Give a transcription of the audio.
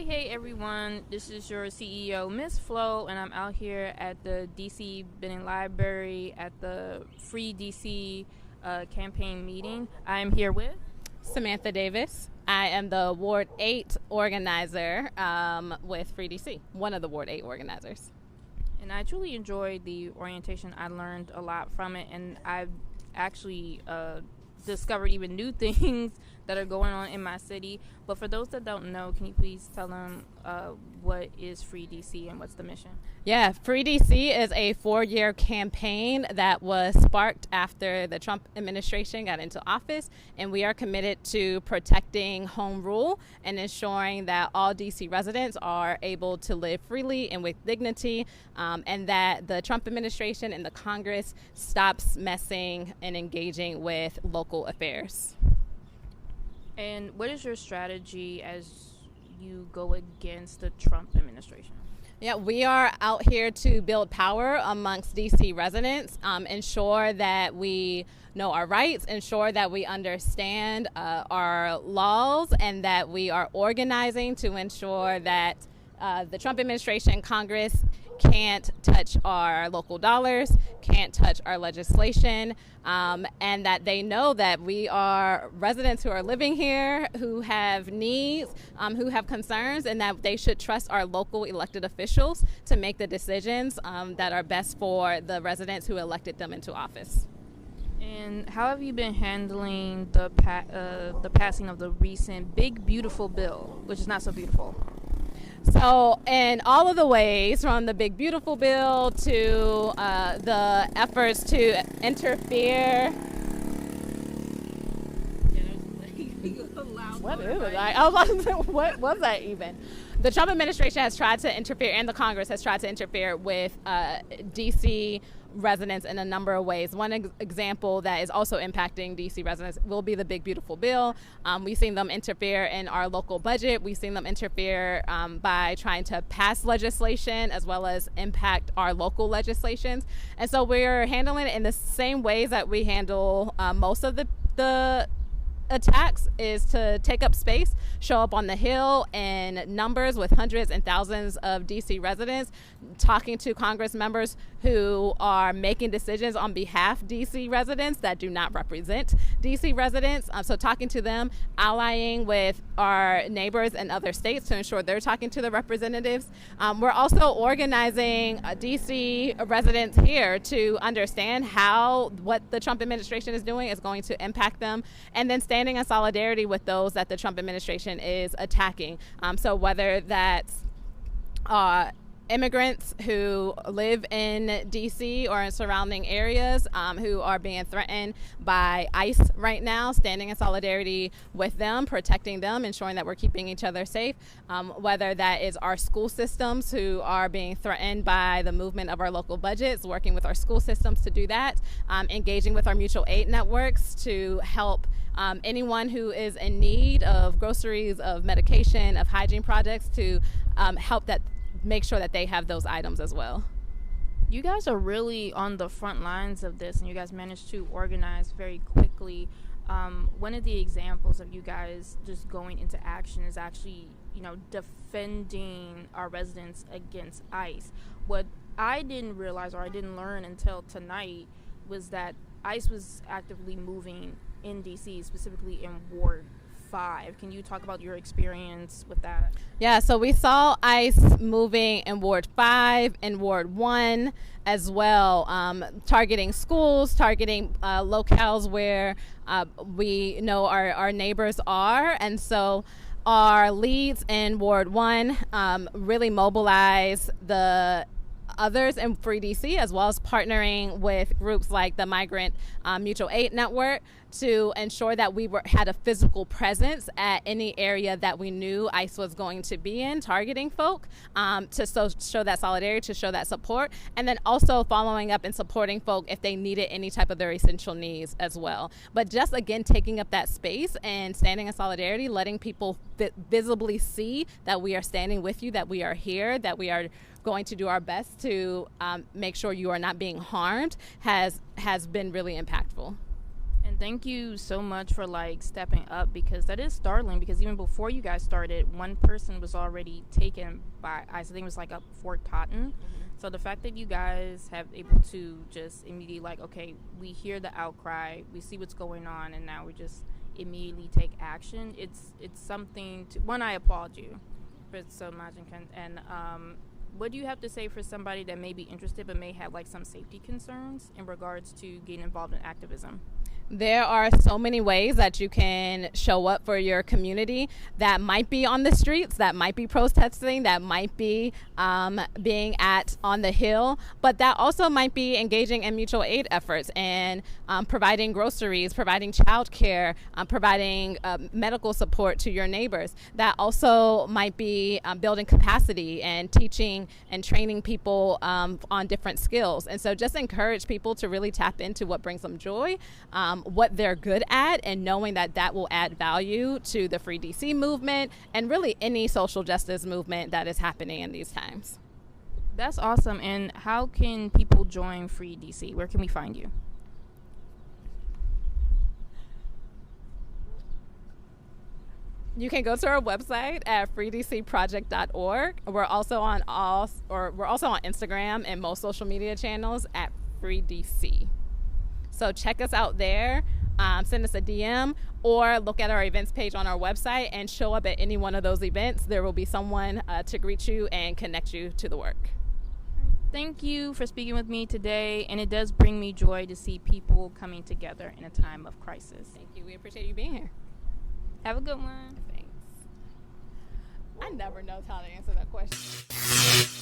Hey everyone, this is your CEO, Miss Flo, and I'm out here at the DC Bennett Library at the Free DC campaign meeting. I'm here with Samantha Davis. I am the Ward 8 organizer with Free DC, one of the Ward 8 organizers. And I truly enjoyed the orientation. I learned a lot from it, and I've actually discovered even new things that are going on in my city. But for those that don't know, can you please tell them what is Free DC and what's the mission? Yeah, Free DC is a 4-year campaign that was sparked after the Trump administration got into office, and we are committed to protecting home rule and ensuring that all DC residents are able to live freely and with dignity, and that the Trump administration and the Congress stops messing and engaging with local affairs. And what is your strategy as you go against the Trump administration? Yeah, we are out here to build power amongst DC residents, ensure that we know our rights, ensure that we understand our laws, and that we are organizing to ensure that the Trump administration, Congress, can't touch our local dollars, can't touch our legislation, and that they know that we are residents who are living here, who have needs, who have concerns, and that they should trust our local elected officials to make the decisions that are best for the residents who elected them into office. And how have you been handling the passing of the recent Big Beautiful Bill, which is not so beautiful? So in all of the ways, from the Big Beautiful Bill to the efforts to interfere. What is it? I was like, what was that even? The Trump administration has tried to interfere, and the Congress has tried to interfere with DC residents in a number of ways. One example that is also impacting DC residents will be the Big Beautiful Bill. We've seen them interfere in our local budget. We've seen them interfere by trying to pass legislation as well as impact our local legislations. And so we're handling it in the same ways that we handle most of the attacks, is to take up space, show up on the Hill in numbers with hundreds and thousands of DC residents, talking to Congress members who are making decisions on behalf of DC residents that do not represent DC residents. So talking to them, allying with our neighbors in other states to ensure they're talking to the representatives. We're also organizing DC residents here to understand how what the Trump administration is doing is going to impact them, and then standing in solidarity with those that the Trump administration is attacking. So whether that's immigrants who live in DC or in surrounding areas who are being threatened by ICE right now, standing in solidarity with them, protecting them, ensuring that we're keeping each other safe. Whether that is our school systems who are being threatened by the movement of our local budgets, working with our school systems to do that, engaging with our mutual aid networks to help anyone who is in need of groceries, of medication, of hygiene products, to help that make sure that they have those items as well. You guys are really on the front lines of this, and you guys managed to organize very quickly. One of the examples of you guys just going into action is actually, defending our residents against ICE. What I didn't realize, or I didn't learn until tonight, was that ICE was actively moving in DC, specifically in Ward 5. Can you talk about your experience with that? Yeah, so we saw ICE moving in Ward 5 and Ward 1 as well, targeting schools, targeting locales where we know our neighbors are. And so our leads in Ward 1 really mobilize the others in Free DC, as well as partnering with groups like the Migrant Mutual Aid Network to ensure that we had a physical presence at any area that we knew ICE was going to be in, targeting folk, to show that solidarity, to show that support, and then also following up and supporting folk if they needed any type of their essential needs as well. But just, again, taking up that space and standing in solidarity, letting people visibly see that we are standing with you, that we are here, that we are going to do our best to make sure you are not being harmed, has been really impactful. And thank you so much for like stepping up, because that is startling, because even before you guys started, one person was already taken by I think it was like up Fort Totten. So the fact that you guys have able to just immediately like, okay, we hear the outcry, we see what's going on, and now we just immediately take action. It's something to, one, I applaud you for so much, and what do you have to say for somebody that may be interested but may have like some safety concerns in regards to getting involved in activism? There are so many ways that you can show up for your community. That might be on the streets, that might be protesting, that might be being on the Hill, but that also might be engaging in mutual aid efforts and providing groceries, providing childcare, providing medical support to your neighbors. That also might be building capacity and teaching and training people on different skills. And so just encourage people to really tap into what brings them joy, what they're good at, and knowing that that will add value to the Free DC movement and really any social justice movement that is happening in these times. That's awesome. And how can people join Free DC? Where can we find you? You can go to our website at freedcproject.org. We're also on Instagram and most social media channels at Free DC. So check us out there, send us a DM, or look at our events page on our website and show up at any one of those events. There will be someone to greet you and connect you to the work. Thank you for speaking with me today, and it does bring me joy to see people coming together in a time of crisis. Thank you. We appreciate you being here. Have a good one. Thanks. I never know how to answer that question.